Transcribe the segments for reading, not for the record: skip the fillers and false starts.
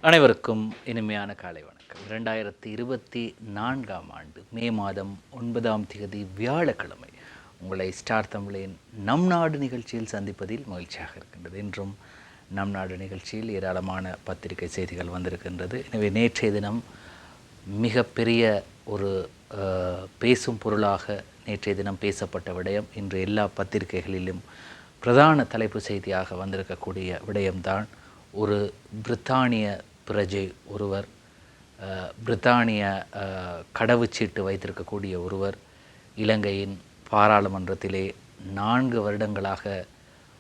அனைவருக்கும் இனிமையான காலை வணக்கம். 2024 ஆண்டு மே மாதம் 9ஆம் தேதி வியாழக்கிழமை உங்களை ஸ்டார் தமிழின் நம் நாடு நிகழ்ச்சியில் சந்திப்பதில் மகிழ்ச்சியாக இருக்கின்றது. இன்றும் நம் நாடு நிகழ்ச்சியில் ஏராளமான பத்திரிகை செய்திகள் வந்திருக்கின்றது. எனவே நேற்றைய தினம் மிகப்பெரிய ஒரு பேசும் பொருளாக நேற்றைய தினம் பேசப்பட்ட விடயம் இன்று எல்லா பத்திரிகைகளிலும் பிரதான தலைப்பு செய்தியாக வந்திருக்கக்கூடிய விடயம்தான் ஒரு பிரித்தானிய பிரஜை ஒருவர், பிரித்தானிய கடவுச்சீட்டு வைத்திருக்கக்கூடிய ஒருவர் இலங்கையின் பாராளுமன்றத்திலே 4 வருடங்களாக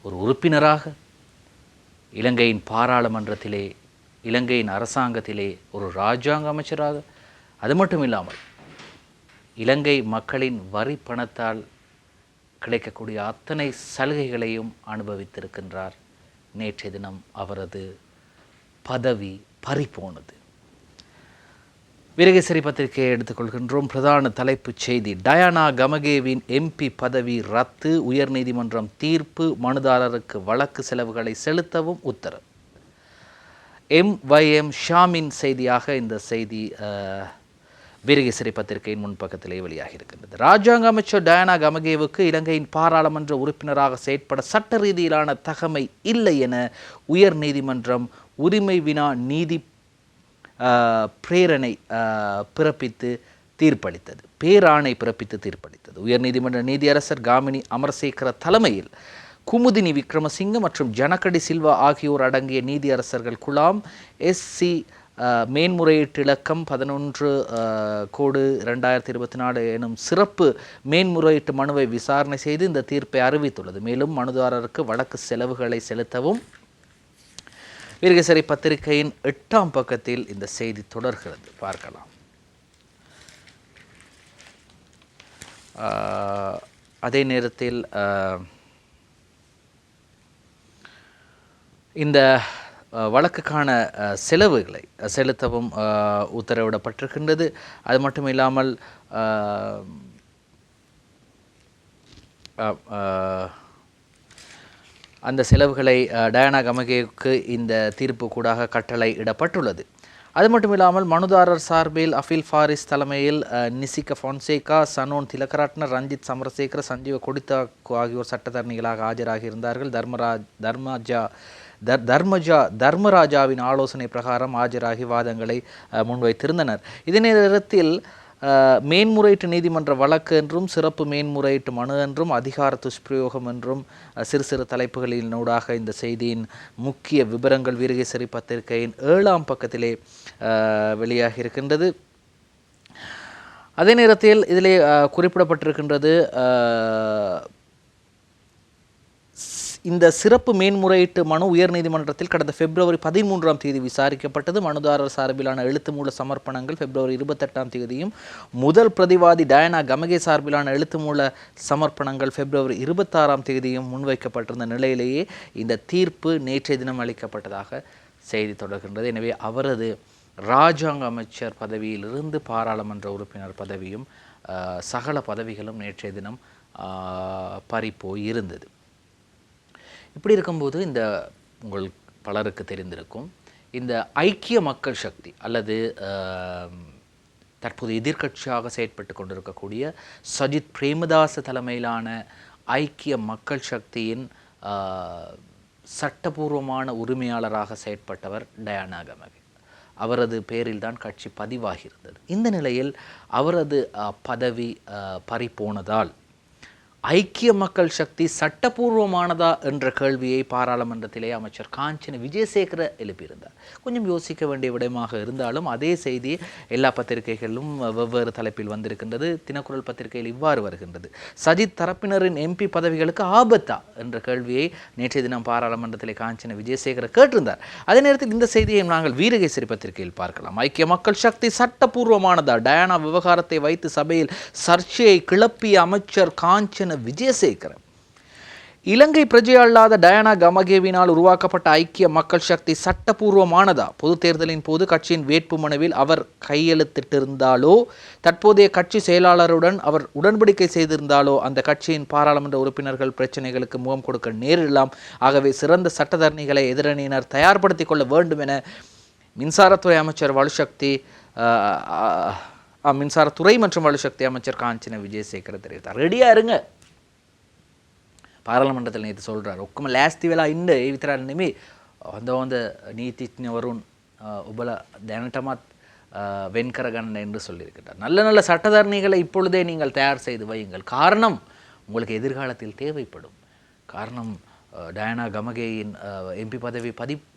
ஒரு உறுப்பினராக, இலங்கையின் பாராளுமன்றத்திலே, இலங்கையின் அரசாங்கத்திலே ஒரு இராஜாங்க அமைச்சராக, அது மட்டும் இல்லாமல் இலங்கை மக்களின் வரி பணத்தால் கிடைக்கக்கூடிய அத்தனை சலுகைகளையும் அனுபவித்திருக்கின்றார். நேற்றைய தினம் அவரது பதவி பறிபோனது. வீரகேசரி பத்திரிகையை எடுத்துக்கொள்கின்றோம். பிரதான தலைப்புச் செய்தி: டயானா கமகேவின் எம்பி பதவி ரத்து, உயர்நீதிமன்றம் தீர்ப்பு, மனுதாரருக்கு வழக்கு செலவுகளை செலுத்தவும் உத்தரவு. MYM ஷாமின் செய்தியாக இந்த செய்தி வீரகேசரி பத்திரிகையின் முன்பக்கத்திலே வெளியாகி இருக்கின்றது. ராஜாங்க அமைச்சர் டயானா கமகேவுக்கு இலங்கையின் பாராளுமன்ற உறுப்பினராக செயற்பட சட்ட ரீதியிலான தகமை இல்லை என உயர் நீதிமன்றம் உரிமை வினா நீதி பிரேரணை பிறப்பித்து தீர்ப்பளித்தது. பேராணை பிறப்பித்து தீர்ப்பளித்தது. உயர்நீதிமன்ற நீதியரசர் காமினி அமரசேகர தலைமையில் குமுதினி விக்ரமசிங்க மற்றும் ஜனகடி சில்வா ஆகியோர் அடங்கிய நீதியரசர்கள் குழாம் SC மேன்முறையீட்டு இலக்கம் 11/2024 எனும் சிறப்பு மேன்முறையீட்டு மனுவை விசாரணை செய்து இந்த தீர்ப்பை அறிவித்துள்ளது. மேலும் மனுதாரருக்கு வழக்கு செலவுகளை செலுத்தவும். வீரகேசரி பத்திரிகையின் 8ஆம் பக்கத்தில் இந்த செய்தி தொடர்கிறது, பார்க்கலாம். அதே நேரத்தில் இந்த வழக்குக்கான செலவுகளை செலுத்தவும் உத்தரவிடப்பட்டிருக்கின்றது. அது மட்டும் இல்லாமல் அந்த செலவுகளை டயானா கமகேவுக்கு இந்த தீர்ப்பு கூடாக கட்டளை இடப்பட்டுள்ளது. அது மட்டும் இல்லாமல் மனுதாரர் சார்பில் அஃபில் ஃபாரிஸ் தலைமையில் நிசிக ஃபான்சேகா, சனோன் திலகரட்ன, ரஞ்சித் சமரசேகர, சஞ்சீவ கொடித்தா ஆகியோர் சட்டத்தரணிகளாக ஆஜராகியிருந்தார்கள். தர்மராஜாவின் ஆலோசனை பிரகாரம் ஆஜராகி வாதங்களை முன்வைத்திருந்தனர். இதே நேரத்தில் மேன்முறையீட்டு நீதிமன்ற வழக்கு என்றும் சிறப்பு மேன்முறையீட்டு மனு என்றும் அதிகார துஷ்பிரயோகம் என்றும் சிறு சிறு தலைப்புகளினூடாக இந்த செய்தியின் முக்கிய விவரங்கள் வீரகேசரி பத்திரிகையின் 7ஆம் பக்கத்திலே வெளியாகி இருக்கின்றது. அதே நேரத்தில் இதிலே குறிப்பிடப்பட்டிருக்கின்றது, இந்த சிறப்பு மேன்முறையீட்டு மனு உயர்நீதிமன்றத்தில் கடந்த பிப்ரவரி 13ஆம் தேதி விசாரிக்கப்பட்டது. மனுதாரர் சார்பிலான எழுத்து மூல சமர்ப்பணங்கள் பிப்ரவரி 28ஆம் தேதியும், முதல் பிரதிவாதி டயானா கமகே சார்பிலான எழுத்து மூல சமர்ப்பணங்கள் பிப்ரவரி 26ஆம் தேதியும் முன்வைக்கப்பட்டிருந்த நிலையிலேயே இந்த தீர்ப்பு நேற்றைய தினம் அளிக்கப்பட்டதாக செய்தி தொடர்கின்றது. எனவே அவரது இராஜாங்க அமைச்சர் பதவியிலிருந்து பாராளுமன்ற உறுப்பினர் பதவியும் சகல பதவிகளும் நேற்றைய தினம் பறிப்போய் இருந்தது. இப்படி இருக்கும்போது இந்த உங்கள் பலருக்கு தெரிந்திருக்கும், இந்த ஐக்கிய மக்கள் சக்தி அல்லது தற்போது எதிர்க்கட்சியாக செயற்பட்டு கொண்டிருக்கக்கூடிய சஜித் பிரேமதாச தலைமையிலான ஐக்கிய மக்கள் சக்தியின் சட்டபூர்வமான உரிமையாளராக செயற்பட்டவர் டயானா கமகே. அவரது பேரில் தான் கட்சி பதிவாகியிருந்தது. இந்த நிலையில் அவரது பதவி பறிபோனதால் ஐக்கிய மக்கள் சக்தி சட்டபூர்வமானதா என்ற கேள்வியை பாராளுமன்றத்திலே அமைச்சர் காஞ்சன விஜயசேகர எழுப்பியிருந்தார். கொஞ்சம் யோசிக்க வேண்டிய விடயமாக இருந்தாலும் அதே செய்தி எல்லா பத்திரிகைகளிலும் வெவ்வேறு தலைப்பில் வந்திருக்கின்றது. தினக்குரல் பத்திரிகையில் இவ்வாறு வருகின்றது: சஜித் தரப்பினரின் MP பதவிகளுக்கு ஆபத்தா என்ற கேள்வியை நேற்றைய தினம் பாராளுமன்றத்திலே காஞ்சன விஜயசேகர கேட்டிருந்தார். அதே நேரத்தில் இந்த செய்தியை நாங்கள் வீரகேசரி பத்திரிகையில் பார்க்கலாம். ஐக்கிய மக்கள் சக்தி சட்டபூர்வமானதா? டயானா விவகாரத்தை வைத்து சபையில் சர்ச்சையை கிளப்பிய அமைச்சர் காஞ்சன விஜயசேகர. இலங்கை பிரஜை அல்லாத டயானா கமகேவினால் உருவாக்கப்பட்ட ஐக்கிய மக்கள் சக்தி சட்டபூர்வமானதா? பொது தேர்தலின் போது கட்சியின் வேட்புமனுவில் அவர் கையெழுத்திட்டிருந்தாலோ, தற்போதைய கட்சி செயலாளருடன் அவர் உடன்படிக்கை செய்திருந்தாலோ அந்த கட்சியின் பாராளுமன்ற உறுப்பினர்கள் பிரச்சனைகளுக்கு முகம் கொடுக்க நேரிடலாம். ஆகவே சிறந்த சட்டத்தரணிகளை எதிரணியினர் தயார்படுத்திக் கொள்ள வேண்டும் என மின்சாரத்துறை அமைச்சர் வலுசக்தி மின்சாரத்துறை மற்றும் வலுசக்தி அமைச்சர் காஞ்சன விஜயசேகர தெரிவித்தார். ரெடியா இருங்க. පාර්ලිමේන්තුවල නේද சொல்றார். ඔක්කොම ලෑස්ති වෙලා ඉන්න ඒ විතරක් නෙමෙයි හොඳ හොඳ நீதிඥවරුන් ඔබලා දැනටමත් வென் කරගන්න என்று சொல்லியிருக்கிறார். நல்ல நல்ல சட்டத்தரணிகளை இப்பொழுதே நீங்கள் தயார் செய்து வையுங்கள். காரணம் உங்களுக்கு எதிர்காலத்தில் தேவைப்படும். காரணம் டயானா கமகேயின் எம்பி பதவி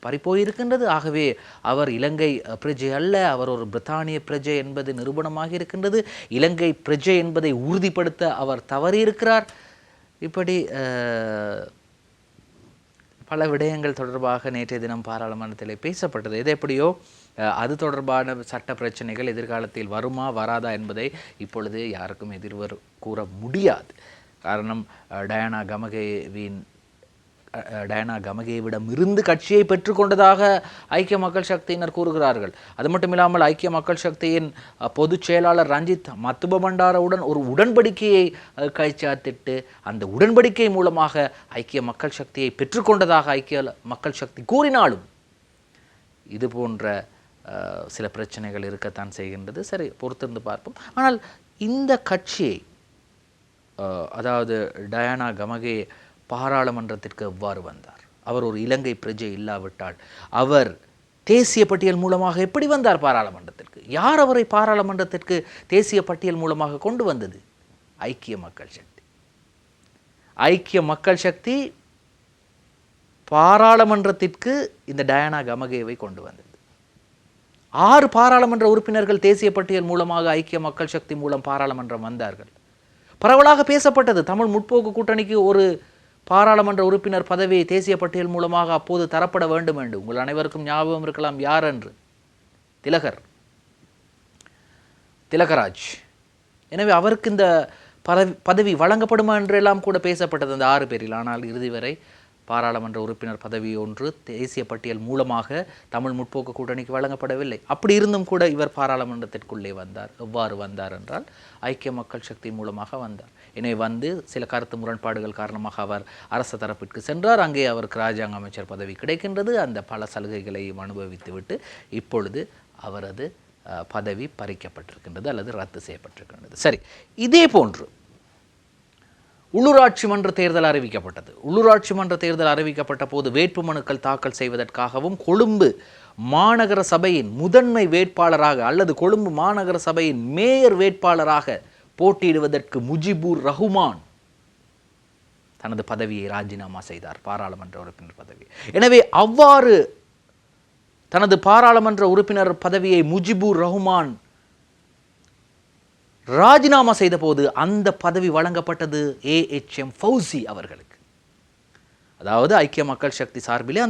பறிப்போயிருக்கின்றது. ஆகவே அவர் இலங்கை பிரஜை அல்ல, அவர் ஒரு பிரித்தானிய பிரஜை என்பது நிரூபணமாக இருக்கின்றது. இலங்கை பிரஜை என்பதை உறுதிப்படுத்த அவர் தவறியிருக்கிறார். இப்படி பல விடயங்கள் தொடர்பாக நேற்றைய தினம் பாராளுமன்றத்தில் பேசப்பட்டது. எது எப்படியோ அது தொடர்பான சட்ட பிரச்சனைகள் எதிர்காலத்தில் வருமா வராதா என்பதை இப்பொழுது யாருக்கும் கூற முடியாது. காரணம் டயானா கமகேவிடம் இருந்து கட்சியை பெற்றுக்கொண்டதாக ஐக்கிய மக்கள் சக்தியினர் கூறுகிறார்கள். அது மட்டுமில்லாமல் ஐக்கிய மக்கள் சக்தியின் பொதுச் செயலாளர் ரஞ்சித் மத்துபபண்டாரவுடன் ஒரு உடன்படிக்கையை கைச்சாத்திட்டு அந்த உடன்படிக்கை மூலமாக ஐக்கிய மக்கள் சக்தியை பெற்றுக்கொண்டதாக ஐக்கிய மக்கள் சக்தி கூறினாலும் இது போன்ற சில பிரச்சனைகள் இருக்கத்தான் செய்கின்றது. சரி, பொறுத்திருந்து பார்ப்போம். ஆனால் இந்த கட்சியை அதாவது டயானா கமகே பாராளுமன்றத்திற்கு எவ்வாறு வந்தார்? அவர் ஒரு இலங்கை பிரஜை இல்லாவிட்டால் அவர் தேசிய பட்டியல் மூலமாக எப்படி வந்தார் பாராளுமன்றத்திற்கு? யார் அவரை பாராளுமன்றத்திற்கு தேசிய பட்டியல் மூலமாக கொண்டு வந்தது? ஐக்கிய மக்கள் சக்தி. ஐக்கிய மக்கள் சக்தி பாராளுமன்றத்திற்கு இந்த டயானா கமகேவை கொண்டு வந்தது. 6 பாராளுமன்ற உறுப்பினர்கள் தேசிய பட்டியல் மூலமாக ஐக்கிய மக்கள் சக்தி மூலம் பாராளுமன்றம் வந்தார்கள். பரவலாக பேசப்பட்டது தமிழ் முற்போக்கு கூட்டணிக்கு ஒரு பாராளுமன்ற உறுப்பினர் பதவி தேசிய பட்டியல் மூலமாக அப்போது தரப்பட வேண்டும் என்று. உங்கள் அனைவருக்கும் ஞாபகம் இருக்கலாம் யார் என்று. திலகராஜ். எனவே அவருக்கு இந்த பதவி வழங்கப்படுமா என்றெல்லாம் கூட பேசப்பட்டது அந்த 6 பேரில். ஆனால் இறுதி வரை பாராளுமன்ற உறுப்பினர் பதவி ஒன்று தேசிய பட்டியல் மூலமாக தமிழ் முற்போக்கு கூட்டணிக்கு வழங்கப்படவில்லை. அப்படி இருந்தும் கூட இவர் பாராளுமன்றத்திற்குள்ளே வந்தார். எவ்வாறு வந்தார் என்றால் ஐக்கிய மக்கள் சக்தி மூலமாக வந்தார். எனவே வந்து சில கருத்து முரண்பாடுகள் காரணமாக அவர் அரசு தரப்பிற்கு சென்றார். அங்கே அவருக்கு ராஜாங்க அமைச்சர் பதவி கிடைக்கின்றது. அந்த பல சலுகைகளையும் அனுபவித்துவிட்டு இப்பொழுது அவரது பதவி பறிக்கப்பட்டிருக்கின்றது அல்லது ரத்து செய்யப்பட்டிருக்கின்றது. சரி, இதே போன்று உள்ளூராட்சி மன்ற தேர்தல் அறிவிக்கப்பட்டது. உள்ளூராட்சி மன்ற தேர்தல் அறிவிக்கப்பட்ட போது வேட்புமனுக்கள் தாக்கல் செய்வதற்காகவும் கொழும்பு மாநகர சபையின் முதன்மை வேட்பாளராக அல்லது கொழும்பு மாநகர சபையின் மேயர் வேட்பாளராக போட்டியிடுவதற்கு முஜிபுர் ரஹ்மான் தனது பதவியை ராஜினாமா செய்தார், பாராளுமன்ற உறுப்பினர் பதவி. எனவே அவ்வாறு தனது பாராளுமன்ற உறுப்பினர் பதவியை முஜிபுர் ரஹ்மான் ராஜினாமா செய்த போது அந்த பதவி வழங்கப்பட்டது AHM ஃபௌசி அவர்களுக்கு. அதாவது ஐக்கிய மக்கள் சக்தி சார்பிலே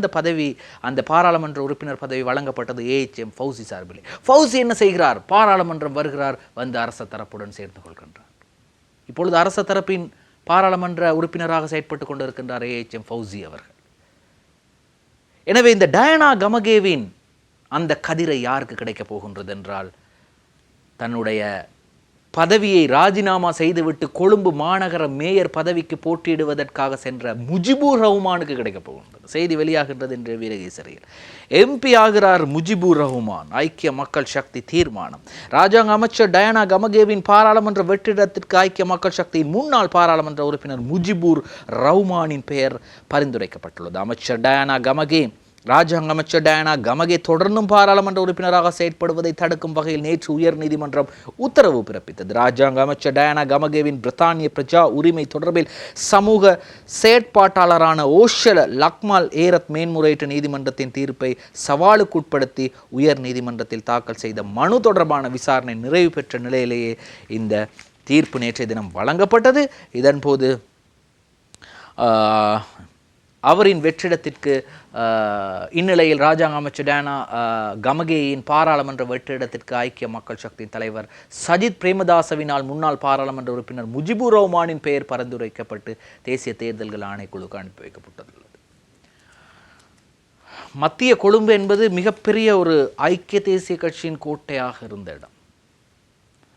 அந்த பாராளுமன்ற உறுப்பினர் பதவி வழங்கப்பட்டது AHM ஃபௌசி சார்பிலே. ஃபௌசி என்ன செய்கிறார்? பாராளுமன்றம் வருகிறார், வந்து அரச தரப்புடன் சேர்ந்து கொள்கின்றார். இப்பொழுது அரச தரப்பின் பாராளுமன்ற உறுப்பினராக செயற்பட்டு கொண்டிருக்கின்றார் AHM ஃபௌசி அவர்கள். எனவே இந்த டயானா கமகேவின் அந்த கதிரை யாருக்கு கிடைக்கப் போகின்றது என்றால் தன்னுடைய பதவியை ராஜினாமா செய்துவிட்டு கொழும்பு மாநகர மேயர் பதவிக்கு போட்டியிடுவதற்காக சென்ற முஜிபுர் ரஹ்மானுக்கு கிடைக்கப் போகின்றது. செய்தி வெளியாகின்றது என்று வீரகேசரியில். MP ஆகிறார் முஜிபுர் ரஹ்மான். ஐக்கிய மக்கள் சக்தி தீர்மானம். ராஜாங்க அமைச்சர் டயானா கமகேவின் பாராளுமன்ற வெற்றிடத்திற்கு ஐக்கிய மக்கள் சக்தியின் முன்னாள் பாராளுமன்ற உறுப்பினர் முஜிபுர் ரஹ்மானின் பெயர் பரிந்துரைக்கப்பட்டுள்ளது. அமைச்சர் டயானா கமகே ராஜாங்க அமைச்சர் டயானா கமகே தொடர்ந்தும் பாராளுமன்ற உறுப்பினராக செயற்படுவதை தடுக்கும் வகையில் நேற்று உயர் நீதிமன்றம் உத்தரவு பிறப்பித்தது. ராஜாங்க அமைச்சர் டயானா கமகேவின் பிரித்தானிய பிரஜா உரிமை தொடர்பில் சமூக செயற்பாட்டாளரான ஓஷல் லக்மால் ஏரத் மேன்முறையீட்டு நீதிமன்றத்தின் தீர்ப்பை சவாலுக்குட்படுத்தி உயர் நீதிமன்றத்தில் தாக்கல் செய்த மனு தொடர்பான விசாரணை நிறைவு பெற்ற நிலையிலேயே இந்த தீர்ப்பு நேற்றைய தினம் வழங்கப்பட்டது. இதன்போது அவரின் வெற்றிடத்திற்கு இந்நிலையில் ராஜாங்க அமைச்சர் டயானா கமகேயின் பாராளுமன்ற வெற்றிடத்திற்கு ஐக்கிய மக்கள் சக்தியின் தலைவர் சஜித் பிரேமதாசவினால் முன்னாள் பாராளுமன்ற உறுப்பினர் முஜிபுர் ரஹ்மானின் பெயர் பரிந்துரைக்கப்பட்டு தேசிய தேர்தல்கள் ஆணைக்குழுக்கு அனுப்பி வைக்கப்பட்டுள்ளது. மத்திய கொழும்பு என்பது மிகப்பெரிய ஒரு ஐக்கிய தேசிய கட்சியின் கோட்டையாக இருந்த இடம்.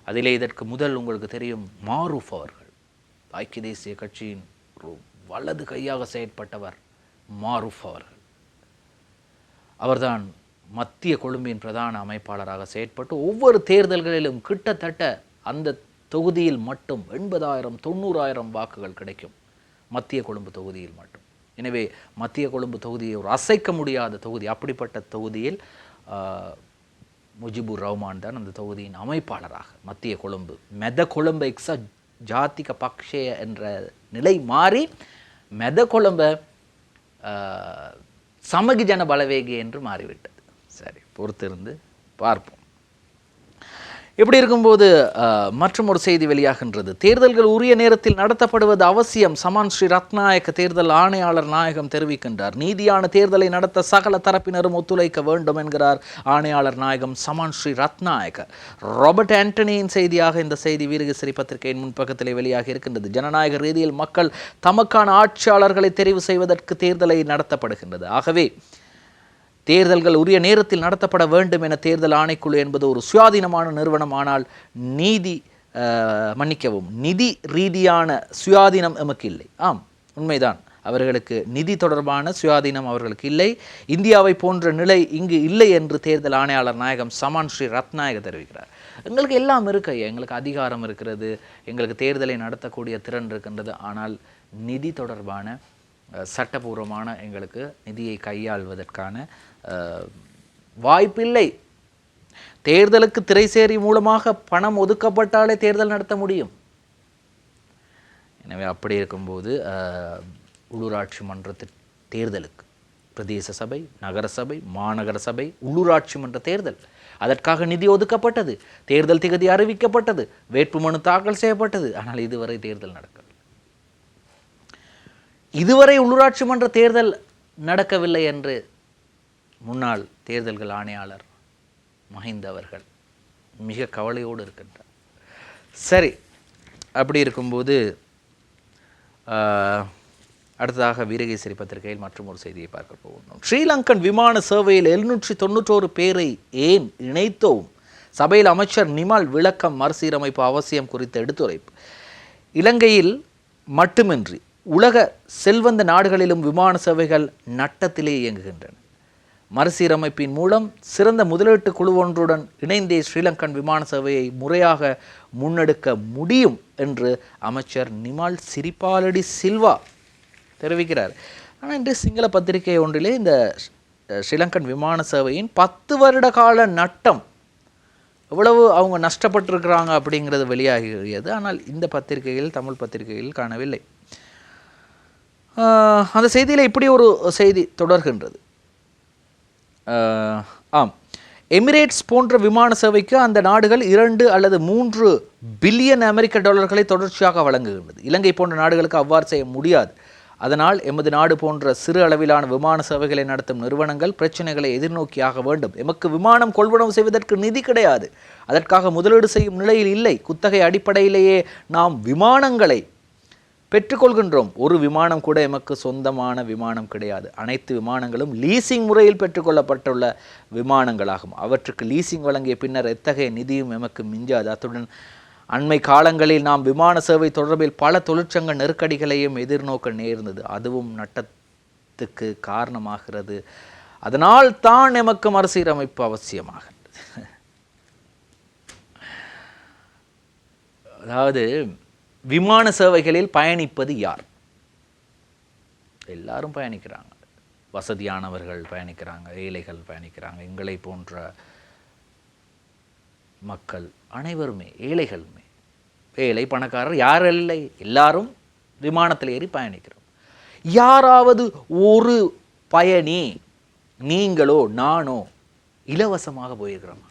அதிலே இதற்கு முதல் உங்களுக்கு தெரியும் மாரூஃப் அவர்கள் ஐக்கிய தேசிய கட்சியின் ஒரு வலது கையாக செயற்பட்டவர். மாரூஃப் அவர்கள் அவர்தான் மத்திய கொழும்பின் பிரதான அமைப்பாளராக செயற்பட்டு ஒவ்வொரு தேர்தல்களிலும் கிட்டத்தட்ட அந்த தொகுதியில் மட்டும் 80,000 90,000 வாக்குகள் கிடைக்கும் மத்திய கொழும்பு தொகுதியில் மட்டும். எனவே மத்திய கொழும்பு தொகுதியை ஒரு அசைக்க முடியாத தொகுதி. அப்படிப்பட்ட தொகுதியில் முஜிபுர் ரஹ்மான் தான் அந்த தொகுதியின் அமைப்பாளராக மத்திய கொழும்பு மெத கொழும்பு எக்ஸ ஜாத்திக பக்ஷே என்ற நிலை மாறி மெத கொழும்ப சமகி ஜன பலவேகி என்று மாறிவிட்டது. சரி, பொறுத்திருந்து பார்ப்போம். இப்படி இருக்கும்போது மற்றும் ஒரு செய்தி வெளியாகின்றது. தேர்தல்கள் உரிய நேரத்தில் நடத்தப்படுவது அவசியம், சமான் ஸ்ரீ ரத்நாயக்க தேர்தல் ஆணையாளர் நாயகம் தெரிவிக்கின்றார். நீதியான தேர்தலை நடத்த சகல தரப்பினரும் ஒத்துழைக்க வேண்டும் என்கிறார் ஆணையாளர் நாயகம் சமான் ஸ்ரீ ரத்நாயக்க. ராபர்ட் ஆண்டனியின் செய்தியாக இந்த செய்தி வீரகேசரி பத்திரிகையின் முன்பக்கத்திலே வெளியாக இருக்கின்றது. ஜனநாயக ரீதியில் மக்கள் தமக்கான ஆட்சியாளர்களை தெரிவு செய்வதற்கு தேர்தலை நடத்தப்படுகின்றது. ஆகவே தேர்தல்கள் உரிய நேரத்தில் நடத்தப்பட வேண்டும் என தேர்தல் ஆணைக்குழு என்பது ஒரு சுயாதீனமான நிறுவனம். ஆனால் நிதி ரீதியான சுயாதீனம் எமக்கு இல்லை. ஆம், உண்மைதான், அவர்களுக்கு நிதி தொடர்பான சுயாதீனம் அவர்களுக்கு இல்லை. இந்தியாவை போன்ற நிலை இங்கு இல்லை என்று தேர்தல் ஆணையாளர் நாயகம் சமான் ஸ்ரீ ரத்நாயக தெரிவிக்கிறார். எங்களுக்கு எல்லாம் இருக்கு, எங்களுக்கு அதிகாரம் இருக்கிறது, எங்களுக்கு தேர்தலை நடத்தக்கூடிய திறன் இருக்கின்றது. ஆனால் நிதி தொடர்பான சட்டபூர்வமான எங்களுக்கு நிதியை கையாள்வதற்கான வாய்ப்பில்லை. தேர்தலுக்கு திரைசேரி மூலமாக பணம் ஒதுக்கப்பட்டாலே தேர்தல் நடத்த முடியும். எனவே அப்படி இருக்கும்போது உள்ளூராட்சி மன்ற தேர்தலுக்கு பிரதேச சபை, நகர சபை, மாநகர சபை, உள்ளூராட்சி மன்ற தேர்தல், அதற்காக நிதி ஒதுக்கப்பட்டது, தேர்தல் திகதி அறிவிக்கப்பட்டது, வேட்புமனு தாக்கல் செய்யப்பட்டது. ஆனால் இதுவரை தேர்தல் நடக்கவில்லை. இதுவரை உள்ளூராட்சி மன்ற தேர்தல் நடக்கவில்லை என்று முன்னாள் தேர்தல்கள் ஆணையாளர் மஹிந்த அவர்கள் மிக கவலையோடு இருக்கின்றார். சரி, அப்படி இருக்கும்போது அடுத்ததாக வீரகேசரி பத்திரிகையில் மற்றும் ஒரு செய்தியை பார்க்க போகணும். ஸ்ரீலங்கன் விமான சேவையில் 791 பேரை ஏன் இணைத்தோம்? சபையில் அமைச்சர் நிமல் விளக்கம். மறுசீரமைப்பு அவசியம் குறித்த எடுத்துரைப்பு. இலங்கையில் மட்டுமின்றி உலக செல்வந்த நாடுகளிலும் விமான சேவைகள் நட்டத்திலே இயங்குகின்றன. மறுசீரமைப்பின் மூலம் சிறந்த முதலீட்டு குழு ஒன்றுடன் இணைந்தே ஸ்ரீலங்கன் விமான சேவையை முறையாக முன்னெடுக்க முடியும் என்று அமைச்சர் நிமல் சிறிபாலடி சில்வா தெரிவிக்கிறார். ஆனால் இன்று சிங்கள பத்திரிகை ஒன்றிலே இந்த ஸ்ரீலங்கன் விமான சேவையின் 10 வருட கால நட்டம் எவ்வளவு அவங்க நஷ்டப்பட்டிருக்கிறாங்க அப்படிங்கிறது வெளியாகியது. ஆனால் இந்த பத்திரிகையில், தமிழ் பத்திரிகையில் காணவில்லை. அந்த செய்தியில் இப்படி ஒரு செய்தி தொடர்கின்றது. எமிரேட்ஸ் போன்ற விமான சேவைக்கு அந்த நாடுகள் 2 அல்லது 3 பில்லியன் அமெரிக்க டாலர்களை தொடர்ச்சியாக வழங்குகின்றது. இலங்கை போன்ற நாடுகளுக்கு அவ்வாறு செய்ய முடியாது. அதனால் எமது நாடு போன்ற சிறு அளவிலான விமான சேவைகளை நடத்தும் நிறுவனங்கள் பிரச்சனைகளை எதிர்நோக்கியாக வேண்டும். எமக்கு விமானம் கொள்வனவு செய்வதற்கு நிதி கிடையாது, அதற்காக முதலீடு செய்யும் நிலையில் இல்லை. குத்தகை அடிப்படையிலேயே நாம் விமானங்களை பெற்றுக்கொள்கின்றோம். ஒரு விமானம் கூட எமக்கு சொந்தமான விமானம் கிடையாது. அனைத்து விமானங்களும் லீசிங் முறையில் பெற்றுக்கொள்ளப்பட்டுள்ள விமானங்களாகும். அவற்றுக்கு லீசிங் வழங்கிய பின்னர் எத்தகைய நிதியும் எமக்கு மிஞ்சாது. அத்துடன் அண்மை காலங்களில் நாம் விமான சேவை தொடர்பில் பல தொழிற்சங்க நெருக்கடிகளையும் எதிர்நோக்க நேர்ந்தது. அதுவும் நட்டத்துக்கு காரணமாகிறது. அதனால் தான் எமக்கு மறுசீரமைப்பு அவசியமாகிறது. அதாவது விமான சேவைகளில் பயணிப்பது யார்? எல்லாரும் பயணிக்கிறாங்க. வசதியானவர்கள் பயணிக்கிறாங்க, ஏழைகள் பயணிக்கிறாங்க, எங்களை போன்ற மக்கள் அனைவருமே, ஏழைகளுமே, ஏழை பணக்காரர் யார் இல்லை, எல்லாரும் விமானத்தில் ஏறி பயணிக்கிறோம். யாராவது ஒரு பயணி, நீங்களோ நானோ இலவசமாக போயிருக்கிறோமா?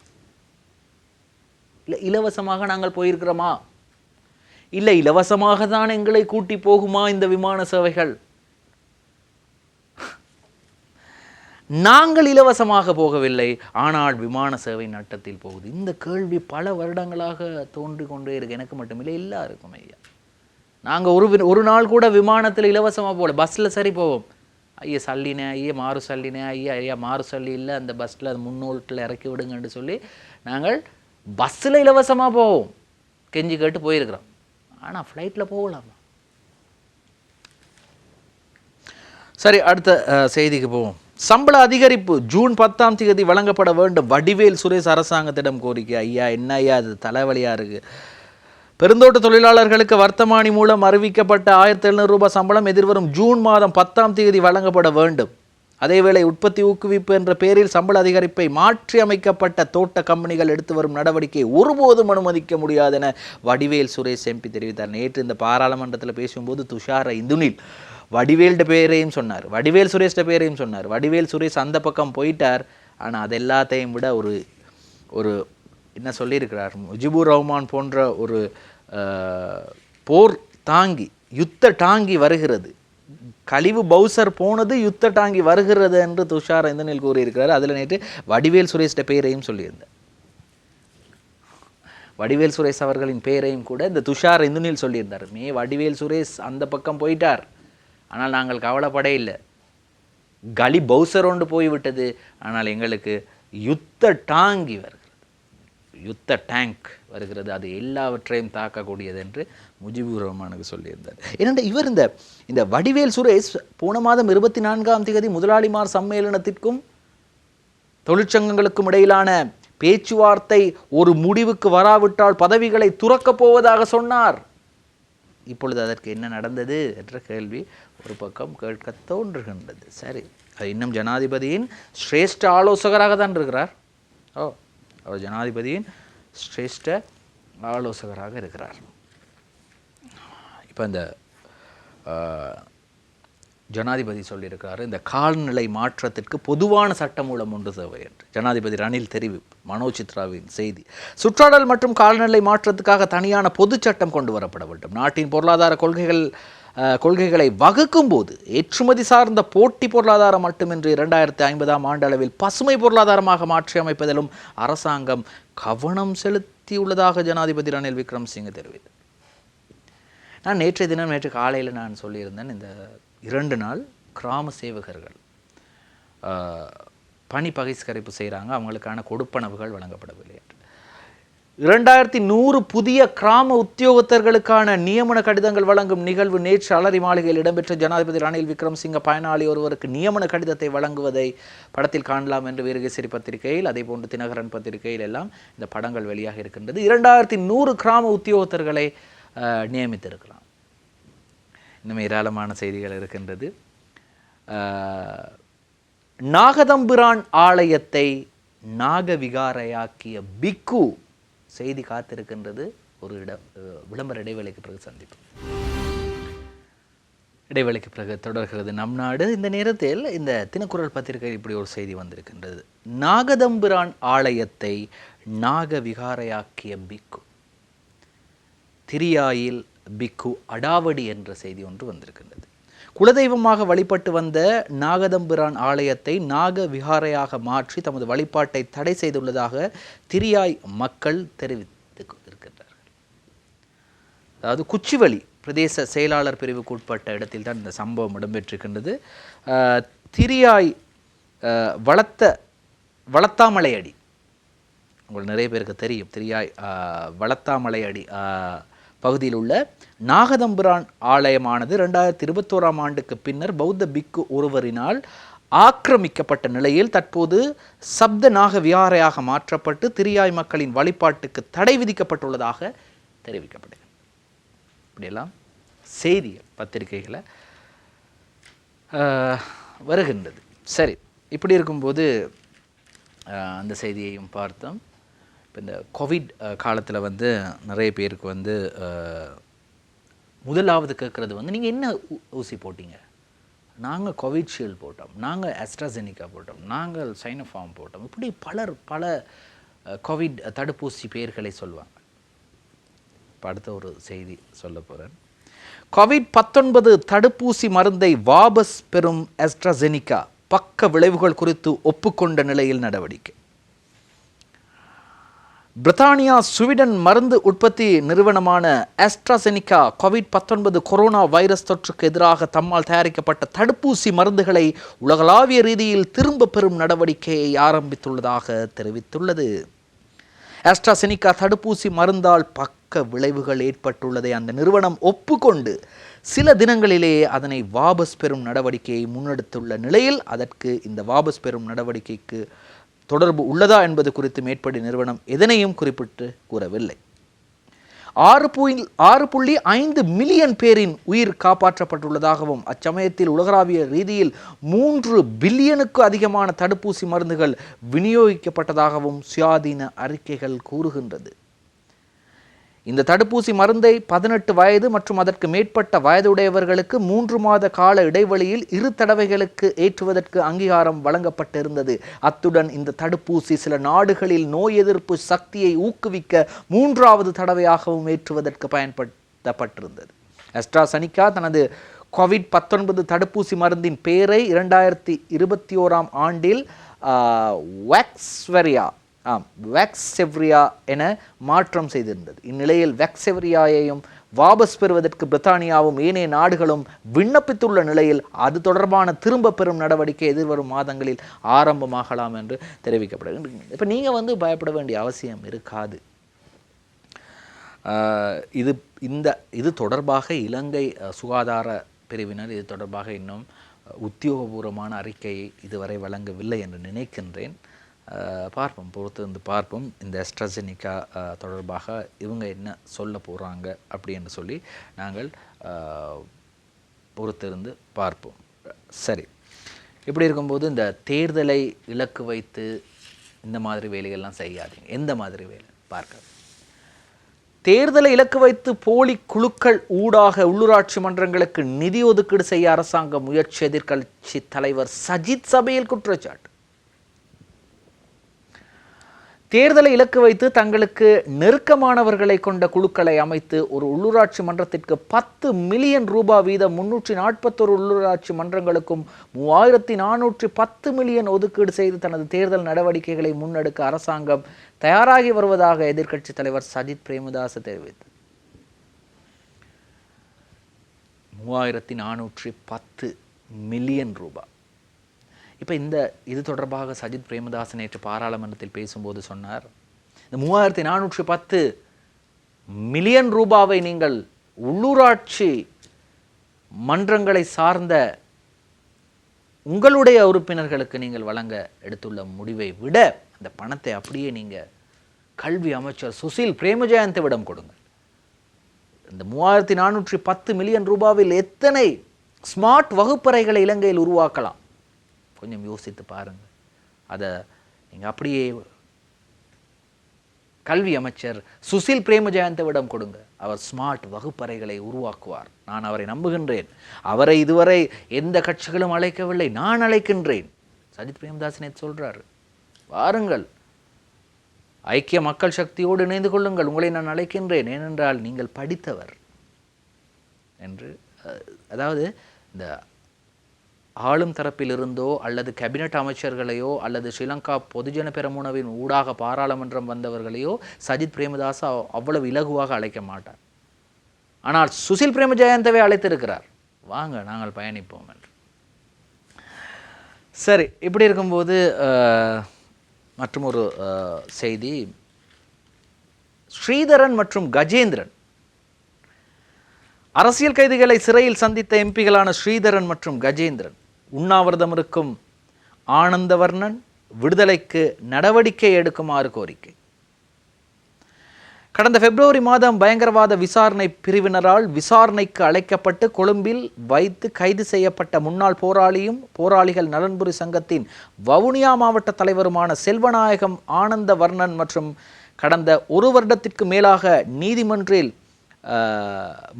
இல்லை இலவசமாக நாங்கள் போயிருக்கிறோமா? இல்லை இலவசமாக தான் எங்களை கூட்டி போகுமா இந்த விமான சேவைகள்? நாங்கள் இலவசமாக போகவில்லை, ஆனால் விமான சேவை நட்டத்தில் போகுது. இந்த கேள்வி பல வருடங்களாக தோன்றிக் கொண்டே இருக்கு. எனக்கு மட்டுமில்லை, எல்லாருக்கும். ஐயா, நாங்கள் ஒரு நாள் கூட விமானத்தில் இலவசமாக போகல. பஸ்ஸில் சரி போவோம். ஐயா சல்லினே, ஐயா மாறு சல்லினே, ஐயா மாறு சல்லி இல்லை, அந்த பஸ்ஸில் அது முன்னோட்டில் இறக்கி விடுங்கன்னு சொல்லி நாங்கள் பஸ்ஸில் இலவசமாக போவோம். கெஞ்சி கேட்டு போயிருக்கிறோம். ஆனால் ஃப்ளைட்டில் போகலாமா? சரி, அடுத்த செய்திக்கு போவோம். சம்பள அதிகரிப்பு ஜூன் 10 வழங்கப்பட வேண்டும். வடிவேல் சுரேஷ் அரசாங்கத்திடம் கோரிக்கை. ஐயா என்ன ஐயா அது தலைவலியாக இருக்குது. பெருந்தோட்ட தொழிலாளர்களுக்கு வர்த்தமானி மூலம் அறிவிக்கப்பட்ட 1700 ரூபாய் சம்பளம் எதிர்வரும் ஜூன் 10 வழங்கப்பட வேண்டும். அதேவேளை உற்பத்தி ஊக்குவிப்பு என்ற பெயரில் சம்பள அதிகரிப்பை மாற்றி அமைக்கப்பட்ட தோட்ட கம்பெனிகள் எடுத்து வரும் நடவடிக்கையை ஒருபோதும் அனுமதிக்க முடியாது என வடிவேல் சுரேஷ் எம்பி தெரிவித்தார். நேற்று இந்த பாராளுமன்றத்தில் பேசும்போது துஷார இந்துனில் வடிவேல்ட பேரையும் சொன்னார், வடிவேல் சுரேஷ்ட பேரையும் சொன்னார். வடிவேல் சுரேஷ் அந்த பக்கம் போயிட்டார். ஆனால் அது எல்லாத்தையும் விட ஒரு என்ன சொல்லியிருக்கிறார், முஜிபுர் ரஹ்மான் போன்ற ஒரு போர் தாங்கி யுத்த டாங்கி வருகிறது, கழிவு பவுசர் போனது யுத்த டாங்கி வருகிறது என்று துஷார் இந்தனில் கூறியிருக்கிறார். அதில் நேற்று வடிவேல் சுரேஷ்ட பெயரையும் சொல்லியிருந்தார். வடிவேல் சுரேஷ் அவர்களின் பெயரையும் கூட இந்த துஷார் இந்துனில் சொல்லியிருந்தார். வடிவேல் சுரேஷ் அந்த பக்கம் போயிட்டார், ஆனால் நாங்கள் கவலைப்பட இல்லை, கலி பவுசர் ஒன்று போய்விட்டது, ஆனால் எங்களுக்கு யுத்த டாங்கி வருகிறது, யுத்த டேங்க் வருகிறது, அது எல்லாவற்றையும் தாக்கக்கூடியது என்று முஜிபுர் ரஹ்மானுக்கு சொல்லியிருந்தார். ஏனென்றால் இவர் இந்த வடிவேல் சுரேஷ் போன மாதம் 24 முதலாளிமார் சம்மேளனத்திற்கும் தொழிற்சங்கங்களுக்கும் இடையிலான பேச்சுவார்த்தை ஒரு முடிவுக்கு வராவிட்டால் பதவிகளை துறக்கப் போவதாக சொன்னார். இப்பொழுது அதற்கு என்ன நடந்தது என்ற கேள்வி ஒரு பக்கம் கேட்க தோன்றுகின்றது. சரி, அது இன்னும் ஜனாதிபதியின் சிரேஷ்ட ஆலோசகராக தான் இருக்கிறார். அவர் ஜனாதிபதியின் சிரேஷ்ட ஆலோசகராக இருக்கிறார். இப்போ இந்த ஜனாதிபதி சொல்லியிருக்கிறார், இந்த காலநிலை மாற்றத்திற்கு பொதுவான சட்டமூலம் ஒன்று தேவை என்று. ஜனாதிபதி ரணில் தெரிவிப்பு, மனோஜ் சித்ராவின் செய்தி. சுற்றாடல் மற்றும் காலநிலை மாற்றத்துக்காக தனியான பொது சட்டம் கொண்டு வரப்பட வேண்டும். நாட்டின் பொருளாதார கொள்கைகளை வகுக்கும் போது ஏற்றுமதி சார்ந்த போட்டி பொருளாதாரம் மட்டுமின்றி 2050 அளவில் பசுமை பொருளாதாரமாக மாற்றி அமைப்பதிலும் அரசாங்கம் கவனம் செலுத்தியுள்ளதாக ஜனாதிபதி ரணில் விக்ரமசிங்கே தெரிவித்தார். நான் நேற்று காலையில் நான் சொல்லியிருந்தேன், இந்த 2 நாள் கிராம சேவகர்கள் பணி பகிஷ்கரிப்பு செய்கிறாங்க, அவங்களுக்கான கொடுப்பனவுகள் வழங்கப்படவில்லை என்று. 2100 புதிய கிராம உத்தியோகத்தர்களுக்கான நியமன கடிதங்கள் வழங்கும் நிகழ்வு நேற்று அலரி மாளிகையில் இடம்பெற்ற ஜனாதிபதி ரணில் விக்ரமசிங்கே பயனாளி ஒருவருக்கு நியமன கடிதத்தை வழங்குவதை படத்தில் காணலாம் என்று வீரகேசரி பத்திரிகையில், அதே போன்று தினகரன் பத்திரிகையில் எல்லாம் இந்த படங்கள் வெளியாக இருக்கின்றது. 2100 கிராம உத்தியோகத்தர்களை நியமித்திருக்கலாம். இன்னும் ஏராளமான செய்திகள் இருக்கின்றது. நாகதம்பிரான் ஆலயத்தை நாகவிகாரையாக்கிய பிக்கு செய்தி காத்திருக்கின்றது. ஒரு விளம்பர இடைவேளைக்கு பிறகு சந்திப்போம். இடைவேளைக்கு பிறகு தொடர்கிறது நம் நாடு. இந்த நேரத்தில் இந்த தினக்குரல் பத்திரிகை இப்படி ஒரு செய்தி வந்திருக்கின்றது. நாகதம்பிரான் ஆலயத்தை நாகவிகாரையாக்கிய பிக்கு, திரியாயில் பிக்கு அடாவடி என்ற செய்தி ஒன்று வந்திருக்கின்றது. குலதெய்வமாக வழிபட்டு வந்த நாகதம்பிரான் ஆலயத்தை நாக விகாரையாக மாற்றி தமது வழிபாட்டை தடை செய்துள்ளதாக திரியாய் மக்கள் தெரிவித்து இருக்கின்றார்கள். அதாவது குச்சிவெளி பிரதேச செயலாளர் பிரிவுக்கு உட்பட்ட இடத்தில் தான் இந்த சம்பவம் இடம்பெற்றிருக்கின்றது. திரியாய் வளத்தாமலையடி, உங்களுக்கு நிறைய பேருக்கு தெரியும், திரியாய் வளத்தாமலையடி பகுதியில் உள்ள நாகதம்பிரான் ஆலயமானது 2021 ஆண்டுக்கு பின்னர் பௌத்த பிக்கு ஒருவரினால் ஆக்கிரமிக்கப்பட்ட நிலையில் தற்போது சப்த நாக விகாரையாக மாற்றப்பட்டு திரியாய் மக்களின் வழிபாட்டுக்கு தடை விதிக்கப்பட்டுள்ளதாக தெரிவிக்கப்படுகிறது. இப்படியெல்லாம் செய்திகள் பத்திரிகைகளை வருகின்றது. சரி, இப்படி இருக்கும்போது அந்த செய்தியையும் பார்த்தோம். இப்போ இந்த கோவிட் காலத்தில் நிறைய பேருக்கு முதலாவது கேட்குறது நீங்கள் என்ன ஊசி போட்டிங்க? நாங்கள் கோவிட்ஷீல்டு போட்டோம், நாங்கள் ஆஸ்ட்ராசெனிகா போட்டோம், நாங்கள் சைனோஃபார்ம் போட்டோம். இப்படி பல கோவிட் தடுப்பூசி பெயர்களை சொல்லுவாங்க. இப்போ அடுத்த ஒரு செய்தி சொல்ல போகிறேன். COVID-19 தடுப்பூசி மருந்தை வாபஸ் பெறும் ஆஸ்ட்ராசெனிகா பக்க விளைவுகள் குறித்து ஒப்புக்கொண்ட நிலையில் நடவடிக்கை. பிரித்தானியா ஸ்வீடன் மருந்து உற்பத்தி நிறுவனமான ஆஸ்ட்ராசெனிகா COVID-19 கொரோனா வைரஸ் தொற்றுக்கு எதிராக தம்மால் தயாரிக்கப்பட்ட தடுப்பூசி மருந்துகளை உலகளாவிய ரீதியில் திரும்ப பெறும் நடவடிக்கையை ஆரம்பித்துள்ளதாக தெரிவித்துள்ளது. ஆஸ்ட்ராசெனிகா தடுப்பூசி மருந்தால் பக்க விளைவுகள் ஏற்பட்டுள்ளதை அந்த நிறுவனம் ஒப்புக்கொண்டு சில தினங்களிலேயே அதனை வாபஸ் பெறும் நடவடிக்கையை முன்னெடுத்துள்ள நிலையில் அதற்கு இந்த வாபஸ் பெறும் நடவடிக்கைக்கு தொடர்பு உள்ளதா என்பது குறித்து மேற்படி நிறுவனம் எதனையும் குறிப்பிட்டு கூறவில்லை. 6.5 மில்லியன் பேரின் உயிர் காப்பாற்றப்பட்டுள்ளதாகவும் அச்சமயத்தில் உலகளாவிய ரீதியில் 3 பில்லியனுக்கு அதிகமான தடுப்பூசி மருந்துகள் விநியோகிக்கப்பட்டதாகவும் சுயாதீன அறிக்கைகள் கூறுகின்றது. இந்த தடுப்பூசி மருந்தை 18 வயது மற்றும் அதற்கு மேற்பட்ட வயதுடையவர்களுக்கு 3 மாத கால இடைவெளியில் 2 தடவைகளுக்கு ஏற்றுவதற்கு அங்கீகாரம் வழங்கப்பட்டிருந்தது. அத்துடன் இந்த தடுப்பூசி சில நாடுகளில் நோய் எதிர்ப்பு சக்தியை ஊக்குவிக்க 3வது தடவையாகவும் ஏற்றுவதற்கு பயன்படுத்தப்பட்டிருந்தது. ஆஸ்ட்ராசெனிகா தனது COVID-19 தடுப்பூசி மருந்தின் பெயரை 2021 ஆண்டில் வேக்செவ்ரியா என மாற்றம் செய்திருந்தது. இந்நிலையில் வேக்செவ்ரியாயையும் வாபஸ் பெறுவதற்கு பிரித்தானியாவும் ஏனைய நாடுகளும் விண்ணப்பித்துள்ள நிலையில் அது தொடர்பான திரும்ப பெறும் நடவடிக்கை எதிர்வரும் மாதங்களில் ஆரம்பமாகலாம் என்று தெரிவிக்கப்படுகிறது. இப்போ நீங்கள் பயப்பட வேண்டிய அவசியம் இருக்காது. இது தொடர்பாக இலங்கை சுகாதார பிரிவினர் இது தொடர்பாக இன்னும் உத்தியோகபூர்வமான அறிக்கையை இதுவரை வழங்கவில்லை என்று நினைக்கின்றேன். பார்ப்போம், பொறுத்திருந்து பார்ப்போம். இந்த ஆஸ்ட்ராசெனிகா தொடர்பாக இவங்க என்ன சொல்ல போகிறாங்க அப்படின்னு சொல்லி நாங்கள் பொறுத்திருந்து பார்ப்போம். சரி, இப்படி இருக்கும்போது இந்த தேர்தலை இலக்கு வைத்து இந்த மாதிரி வேலைகள்லாம் செய்யாதீங்க. எந்த மாதிரி வேலை பார்க்க தேர்தலை இலக்கு வைத்து போலி குழுக்கள் ஊடாக உள்ளூராட்சி மன்றங்களுக்கு நிதி ஒதுக்கீடு செய்ய அரசாங்க முயற்சி எதிர்க்கட்சி தலைவர் சஜித் சபையில் குற்றச்சாட்டு. தேர்தலை இலக்கு வைத்து தங்களுக்கு நெருக்கமானவர்களை கொண்ட குழுக்களை அமைத்து ஒரு உள்ளூராட்சி மன்றத்திற்கு 10 மில்லியன் ரூபாய் வீதம் 341 உள்ளூராட்சி மன்றங்களுக்கும் 3410 மில்லியன் ஒதுக்கீடு செய்து தனது தேர்தல் நடவடிக்கைகளை முன்னெடுக்க அரசாங்கம் தயாராகி வருவதாக எதிர்க்கட்சி தலைவர் சஜித் பிரேமதாச தெரிவித்தார். 3410 மில்லியன் ரூபாய். இப்போ இது தொடர்பாக சஜித் பிரேமதாச நேற்று பாராளுமன்றத்தில் பேசும்போது சொன்னார், இந்த 3410 மில்லியன் ரூபாவை நீங்கள் உள்ளூராட்சி மன்றங்களை சார்ந்த உங்களுடைய உறுப்பினர்களுக்கு நீங்கள் வழங்க எடுத்துள்ள முடிவை விட அந்த பணத்தை அப்படியே நீங்கள் கல்வி அமைச்சர் சுசில் பிரேமஜயந்தவிடம் கொடுங்கள். இந்த 3410 மில்லியன் ரூபாவில் எத்தனை ஸ்மார்ட் வகுப்பறைகளை இலங்கையில் உருவாக்கலாம்? கொஞ்சம் யோசித்து பாருங்கள். அதை நீங்கள் அப்படியே கல்வி அமைச்சர் சுசில் பிரேமஜயந்தவிடம் கொடுங்க. அவர் ஸ்மார்ட் வகுப்பறைகளை உருவாக்குவார். நான் அவரை நம்புகின்றேன். அவரை இதுவரை எந்த கட்சிகளும் அழைக்கவில்லை, நான் அழைக்கின்றேன். சஜித் பிரேமதாசனே சொல்றாரு, வாருங்கள், ஐக்கிய மக்கள் சக்தியோடு இணைந்து கொள்ளுங்கள், உங்களை நான் அழைக்கின்றேன், ஏனென்றால் நீங்கள் படித்தவர் என்று. அதாவது இந்த ஆளும் தரப்பிலிருந்தோ அல்லது கேபினட் அமைச்சர்களையோ அல்லது ஸ்ரீலங்கா பொதுஜன பெரமுனவின் ஊடாக பாராளுமன்றம் வந்தவர்களையோ சஜித் பிரேமதாஸ் அவ்வளவு இலகுவாக அழைக்க மாட்டார். ஆனால் சுசில் பிரேமஜயந்தவை அழைத்திருக்கிறார், வாங்க நாங்கள் பயணிப்போம் என்று. சரி, இப்படி இருக்கும்போது மற்றும் ஒரு செய்தி, ஸ்ரீதரன் மற்றும் கஜேந்திரன் அரசியல் கைதிகளை சிறையில் சந்தித்த எம்பிகளான ஸ்ரீதரன் மற்றும் கஜேந்திரன் உண்ணாவிரதம் இருக்கும் ஆனந்தவர்ணன் விடுதலைக்கு நடவடிக்கை எடுக்குமாறு கோரிக்கை. கடந்த பிப்ரவரி மாதம் பயங்கரவாத விசாரணை பிரிவினரால் விசாரணைக்கு அழைக்கப்பட்டு கொழும்பில் வைத்து கைது செய்யப்பட்ட முன்னாள் போராளியும் போராளிகள் நலன்புரி சங்கத்தின் வவுனியா மாவட்ட தலைவருமான செல்வநாயகம் ஆனந்தவர்ணன் மற்றும் கடந்த 1 வருடத்திற்கு மேலாக நீதிமன்றில்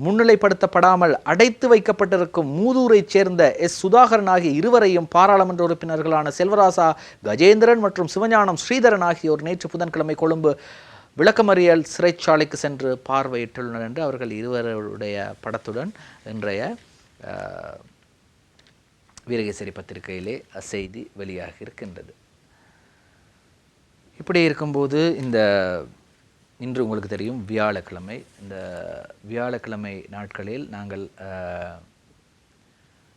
முன்னிலைப்படுத்தப்படாமல் அடைத்து வைக்கப்பட்டிருக்கும் மூதூரைச் சேர்ந்த சுதாகரன் ஆகிய இருவரையும் பாராளுமன்ற உறுப்பினர்களான செல்வராசா கஜேந்திரன் மற்றும் சிவஞானம் ஸ்ரீதரன் ஆகியோர் நேற்று புதன்கிழமை கொழும்பு விளக்கமறியல் சிறைச்சாலைக்கு சென்று பார்வையிட்டுள்ளனர் என்று அவர்கள் இருவருடைய படத்துடன் இன்றைய வீரகேசரி பத்திரிகையிலே செய்தி வெளியாகி இருக்கின்றது. இப்படி இருக்கும்போது இன்று உங்களுக்கு தெரியும் வியாழக்கிழமை. இந்த வியாழக்கிழமை நாட்களில் நாங்கள்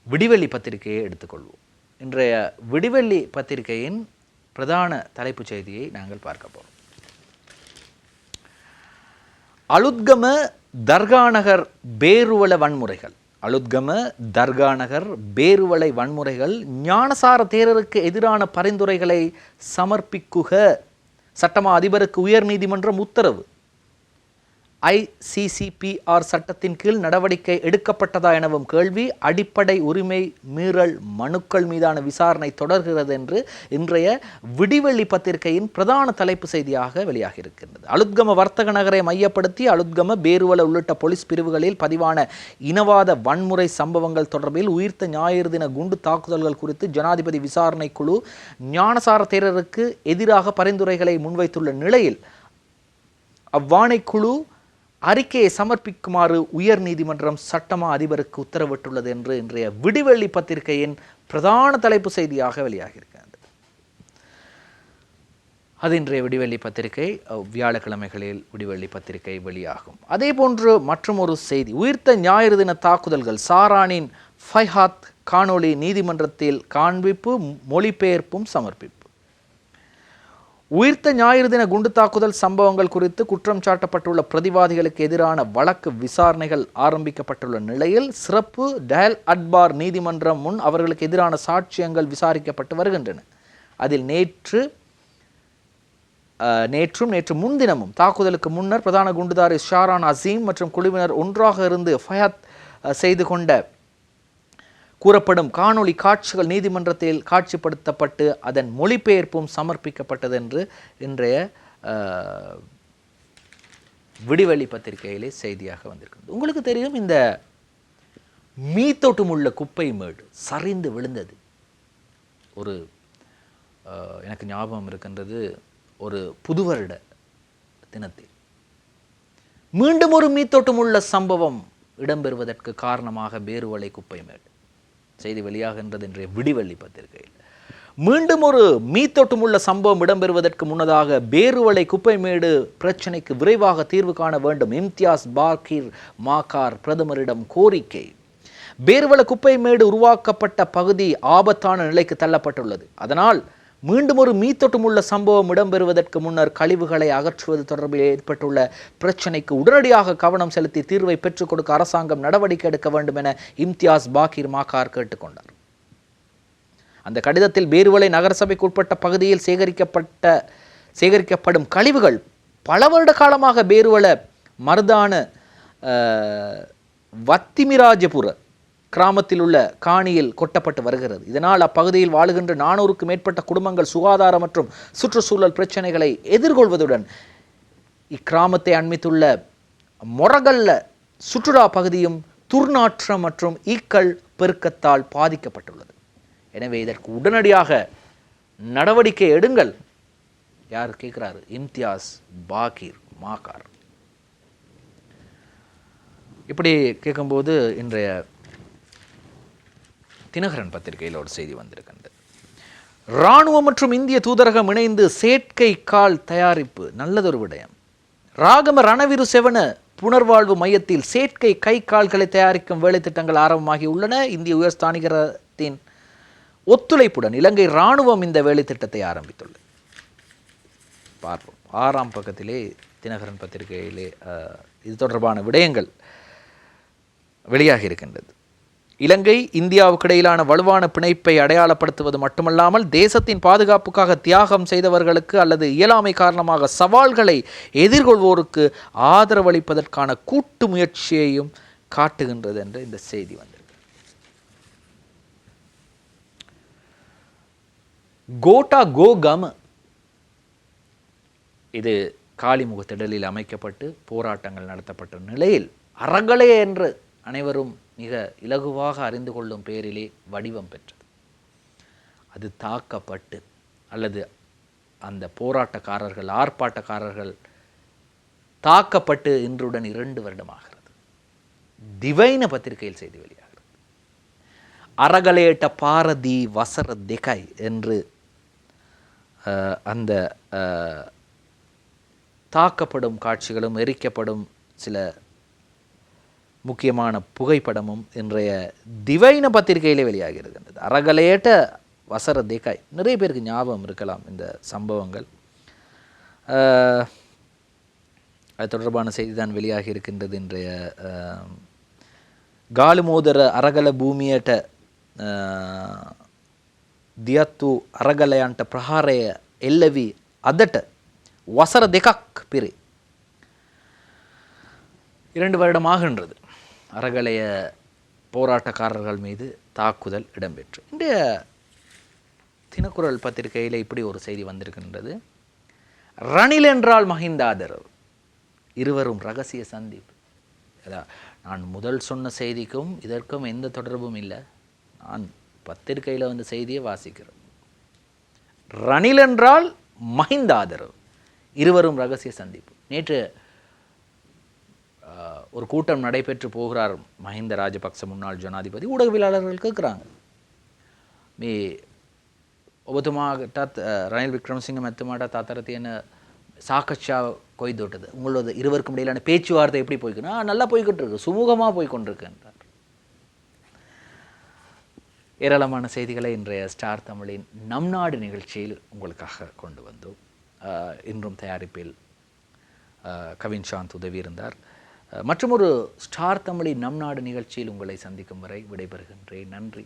விடிவெள்ளி பத்திரிகையை எடுத்துக்கொள்வோம். இன்றைய விடிவெள்ளி பத்திரிகையின் பிரதான தலைப்புச் செய்தியை நாங்கள் பார்க்க போகிறோம். அளுத்கம தர்காநகர் பேருவள வன்முறைகள் தர்காநகர் பேருவளை வன்முறைகள் ஞானசார தேரருக்கு எதிரான பரிந்துரைகளை சமர்ப்பிக்குக சட்டமா அதிபருக்கு உயர் நீதிமன்றம் உத்தரவு. ICCPR சட்டத்தின் கீழ் நடவடிக்கை எடுக்கப்பட்டதா எனவும் கேள்வி. அடிப்படை உரிமை மீறல் மனுக்கள் மீதான விசாரணை தொடர்கிறது என்று இன்றைய விடிவெள்ளி பத்திரிகையின் பிரதான தலைப்பு செய்தியாக வெளியாகி இருக்கின்றது. அளுத்கம வர்த்தக நகரை மையப்படுத்தி அளுத்கம பேருவல உள்ளிட்ட போலீஸ் பிரிவுகளில் பதிவான இனவாத வன்முறை சம்பவங்கள் தொடர்பில் உயிர்த்த ஞாயிறு தின குண்டு தாக்குதல்கள் குறித்து ஜனாதிபதி விசாரணை குழு ஞானசார தேரருக்கு எதிராக பரிந்துரைகளை முன்வைத்துள்ள நிலையில் அவ்வாணைக்குழு அறிக்கையை சமர்ப்பிக்குமாறு உயர் நீதிமன்றம் சட்டமா அதிபருக்கு உத்தரவிட்டுள்ளது என்று இன்றைய விடிவெள்ளி பத்திரிகையின் பிரதான தலைப்பு செய்தியாக வெளியாகியிருக்கிறது. அது இன்றைய விடிவெள்ளி பத்திரிகை. வியாழக்கிழமைகளில் விடிவெள்ளி பத்திரிகை வெளியாகும். அதே போன்று மற்றும் ஒரு செய்தி, உயிர்த்த ஞாயிறு தின தாக்குதல்கள் சாரானின் ஃபைஹாத் காணொளி நீதிமன்றத்தில் காண்பிப்பு மொழிபெயர்ப்பும் சமர்ப்பிப்பு. உயிர்த்த ஞாயிறு தின குண்டு தாக்குதல் சம்பவங்கள் குறித்து குற்றம் சாட்டப்பட்டுள்ள பிரதிவாதிகளுக்கு எதிரான வழக்கு விசாரணைகள் ஆரம்பிக்கப்பட்டுள்ள நிலையில் சிறப்பு டயல் அட்பார் நீதிமன்றம் முன் அவர்களுக்கு எதிரான சாட்சியங்கள் விசாரிக்கப்பட்டு வருகின்றன. அதில் நேற்று முன்தினமும் தாக்குதலுக்கு முன்னர் பிரதான குண்டுதாரி ஷாரான் அசீம் மற்றும் குழுவினர் ஒன்றாக இருந்து ஃபயாத் செய்து கொண்ட கூறப்படும் காணொளி காட்சிகள் நீதிமன்றத்தில் காட்சிப்படுத்தப்பட்டு அதன் மொழிபெயர்ப்பும் சமர்ப்பிக்கப்பட்டது என்று இன்றைய விடிவெள்ளி பத்திரிகையிலே செய்தியாக வந்திருக்கிறது. உங்களுக்கு தெரியும், இந்த மீத்தோட்டம் உள்ள குப்பை மேடு சரிந்து விழுந்தது. ஒரு எனக்கு ஞாபகம் இருக்கின்றது, ஒரு புது வருட தினத்தில் மீண்டும் ஒரு மீத்தோட்டம் உள்ள சம்பவம் இடம்பெறுவதற்கு காரணமாக பேருவளை குப்பை மேடு செய்தி வெளியாகின்றது இன்றைய விடிவெள்ளி பத்திரிகையில். மீண்டும் ஒரு மீத்தோட்டமுள்ள சம்பவம் இடம்பெறுவதற்கு முன்னதாக பேருவளை குப்பைமேடு பிரச்சினைக்கு விரைவாக தீர்வு காண வேண்டும். இம்தியாஸ் பாக்கீர் மாக்கார் பிரதமரிடம் கோரிக்கை. பேருவளை குப்பைமேடு உருவாக்கப்பட்ட பகுதி ஆபத்தான நிலைக்கு தள்ளப்பட்டுள்ளது. அதனால் மீண்டும் ஒரு மீத்தொட்டுமுள்ள சம்பவம் இடம்பெறுவதற்கு முன்னர் கழிவுகளை அகற்றுவது தொடர்பில் ஏற்பட்டுள்ள பிரச்சினைக்கு உடனடியாக கவனம் செலுத்தி தீர்வை பெற்றுக் கொடுக்க அரசாங்கம் நடவடிக்கை எடுக்க வேண்டும் என இம்தியாஸ் பாக்கீர் மாக்கார் கேட்டுக்கொண்டார். அந்த கடிதத்தில் பேருவளை நகரசபைக்கு உட்பட்ட பகுதியில் சேகரிக்கப்படும் கழிவுகள் பல வருட காலமாக பேருவள மருதான வத்திமிராஜபுர கிராமத்தில் உள்ள காணியில் கொட்டப்பட்டு வருகிறது. இதனால் அப்பகுதியில் வாழுகின்ற 400க்கும் மேற்பட்ட குடும்பங்கள் சுகாதார மற்றும் சுற்றுச்சூழல் பிரச்சனைகளை எதிர்கொள்வதுடன் இக்கிராமத்தை அண்மித்துள்ள மொரகல்ல சுற்றுலா பகுதியும் துர்நாற்றம் மற்றும் ஈக்கள் பெருக்கத்தால் பாதிக்கப்பட்டுள்ளது. எனவே இதற்கு உடனடியாக நடவடிக்கை எடுங்கள். யார் கேட்கிறாரு? இம்தியாஸ் பாக்கீர் மாக்கார். இப்படி கேட்கும்போது இன்றைய தினகரன் பத்திரிகையில் ஒரு செய்தி வந்திருக்கின்றது. இராணுவம் மற்றும் இந்திய தூதரகம் இணைந்து செயற்கை கால் தயாரிப்பு, நல்லதொரு விடயம். ராகம ரணவிரு செவன புனர்வாழ்வு மையத்தில் செயற்கை கை கால்களை தயாரிக்கும் வேலை திட்டங்கள் ஆரம்பமாகி உள்ளன. இந்திய உயர்ஸ்தானிகரத்தின் ஒத்துழைப்புடன் இலங்கை இராணுவம் இந்த வேலை திட்டத்தை ஆரம்பித்துள்ளது. பார்ப்போம். 6ஆம் பக்கத்திலே தினகரன் பத்திரிகையிலே இது தொடர்பான விடயங்கள் வெளியாகி இருக்கின்றது. இலங்கை இந்தியாவுக்கு இடையிலான வலுவான பிணைப்பை அடையாளப்படுத்துவது மட்டுமல்லாமல் தேசத்தின் பாதுகாப்புக்காக தியாகம் செய்தவர்களுக்கு அல்லது இயலாமை காரணமாக சவால்களை எதிர்கொள்வோருக்கு ஆதரவளிப்பதற்கான கூட்டு முயற்சியையும் காட்டுகின்றது என்று இந்த செய்தி வந்திருக்கு. கோட்டா கோகம, இது காலிமுகத்திடலில் அமைக்கப்பட்டு போராட்டங்கள் நடத்தப்பட்ட நிலையில் அறகலை என்று அனைவரும் மிக இலகுவாக அறிந்து கொள்ளும் பெயரிலே வடிவம் பெற்றது. அது தாக்கப்பட்டு அல்லது அந்த போராட்டக்காரர்கள் ஆர்ப்பாட்டக்காரர்கள் தாக்கப்பட்டு இன்றுடன் 2 வருடமாகிறது. திவைன பத்திரிகையில் செய்தி வெளியாகிறது. அறகலையிட்ட பாரதி வசர திகாய் என்று அந்த தாக்கப்படும் காட்சிகளும் எரிக்கப்படும் சில முக்கியமான புகைப்படமும் இன்றைய திவைன பத்திரிகையிலே வெளியாகி இருக்கின்றது. அறகலையேட்ட வசர தேக்காய், நிறைய பேருக்கு ஞாபகம் இருக்கலாம் இந்த சம்பவங்கள். அது தொடர்பான செய்தி தான் வெளியாகி இருக்கின்றது. இன்றைய காலுமோதர அரகல பூமியட்ட දියත්තු අරගලයන්ට ප්‍රහාරය එල්ලවී අදට වසර දෙකක් පිරේ. 2 வருடம் ஆகின்றது அறகலைய போராட்டக்காரர்கள் மீது தாக்குதல் இடம்பெற்று. இன்றைய தினக்குரல் பத்திரிகையில் இப்படி ஒரு செய்தி வந்திருக்கின்றது. ரணில் என்றால் மஹிந்த ஆதரவு, இருவரும் ரகசிய சந்திப்பு. நான் முதல் சொன்ன செய்திக்கும் இதற்கும் எந்த தொடர்பும் இல்லை. நான் பத்திரிகையில் வந்து செய்தியை வாசிக்கிறோம். ரணில் என்றால் மஹிந்த ஆதரவு, இருவரும் ரகசிய சந்திப்பு. நேற்று ஒரு கூட்டம் நடைபெற்று போகிறார் மஹிந்த ராஜபக்ச முன்னாள் ஜனாதிபதி. ஊடகவியலாளர்கள் கேட்குறாங்க, මේ ඔබතුමාටත් රනිල් වික්‍රමසිංහ මැතිතුමාටත් අතර තියෙන சாக்கட்சாව කොයි දොටද? உங்களோட இருவருக்கும் இடையிலான பேச்சுவார்த்தை எப்படி போய்க்குன்னா நல்லா போய்கிட்டு இருக்கு, சுமூகமாக போய்கொண்டிருக்கு என்றார். ஏராளமான செய்திகளை இன்றைய ஸ்டார் தமிழின் நம் நாடு நிகழ்ச்சியில் உங்களுக்காக கொண்டு வந்தோம். இன்றும் தயாரிப்பில் கவின் சாந்த் உதவி இருந்தார். மற்றும் ஒரு ஸ்டார் தமிழின் நம் நாடு நிகழ்ச்சியில் உங்களை சந்திக்கும் வரை விடைபெறுகின்றேன். நன்றி.